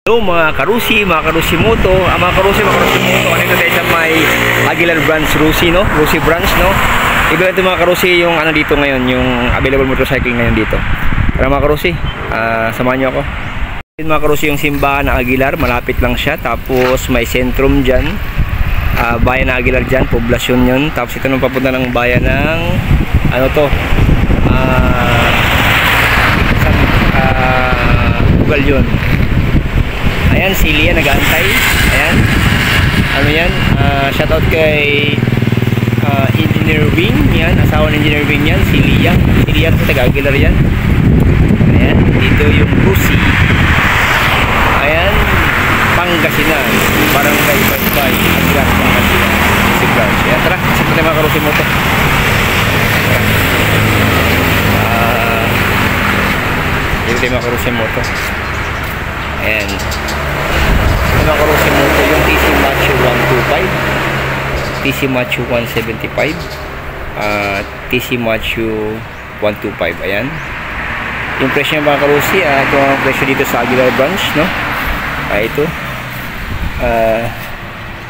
Hello mga karusi moto, mga karusi moto, andito tayo sa may Aguilar branch Rusi, no? Rusi branch, no? Iba ito mga karusi yung ano dito ngayon, yung available motorcycle ngayon dito. Tara mga karusi, samahan nyo ako. Mga karusi, yung simbahan ng Aguilar, malapit lang siya. Tapos may sentrum dyan, bayan ng Aguilar dyan, poblasyon yun. Tapos ito nung papunta ng bayan ng ano to, Ugal yun. Ayan, si Lia nag-aantay. Ayan. Ano yan? Shoutout kay Engineer Wing. Yan, asawa ng Engineer Wing yan. Si Lia. Si Lia po taga-Aguilar yan. Ayan. Dito yung Rusi. Ayan. Pangasinan. Barangay Baybay. Aguilar, Pangasinan. Si branch. Ayan, tara. Sakit na mga karusi mo to. Dito tayo mga karusi mo to. Ayan. Mga karusi mo ito yung TC Macho 125, TC Macho 175, TC Macho 125. Ayan. Yung presyo ng mga karusi, ito ang presyo dito sa Aguilar branch, no? Ito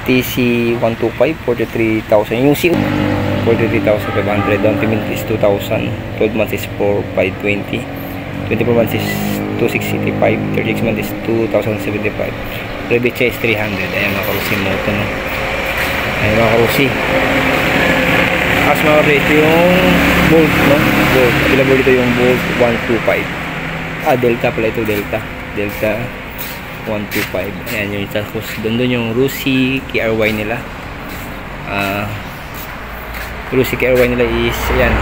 TC 125, 43,000. Yung C 43,500. Down payment is 2,000. 12 months is 4,520. 24 months is 2,685. 36 months is 2,075. Rebate is 300. Ayan mga karusi moto, no? Ayan mga karusi. As mga rate yung Bolt, no? Bolt. Available dito yung Bolt 125. Delta pala ito. Delta 125. Ayan yung tapos doon yung Rusi KRY nila. Rusi KRY nila is ayan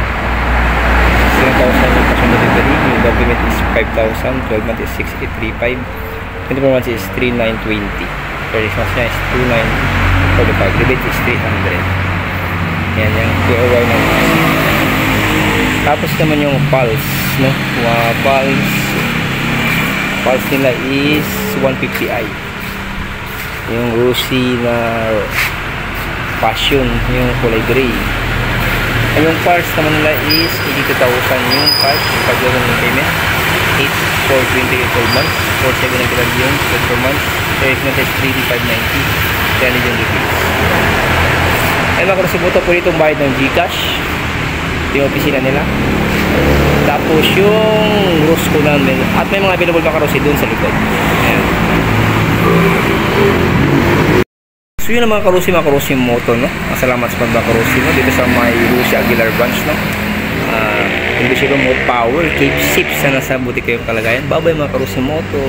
7,000 yung cash on delivery. Yung down payment is 5,000. 12 months is 6,835. 24 months is 3,920. 36 months is 2,945. Rebate is 300. Yan yung KRY na. Tapos naman yung Pulse, no? Pulse nila is 150i. Yung Rusi na Passion, yung kulay gray. Yung parts naman nila is 82,000 yung cash, pag-loan ng payment. 8,420 months, 4,790 yun, 24 months. Service month is 3,590. Challenge yung details. Ay mga karusi moto, po itong bayad ng Gcash. Ito yung opisina nila. Tapos yung Rosco namin. At may mga available mga karusi doon sa likod. Ayan. So yun ang mga karusi moto, no? Salamat sa pagkakarusi, no? Dito sa may Rusi Aguilar branch, no? Hindi siya remote power, keep safe sana sa buti kayong kalagayan. Babay mga karusi moto.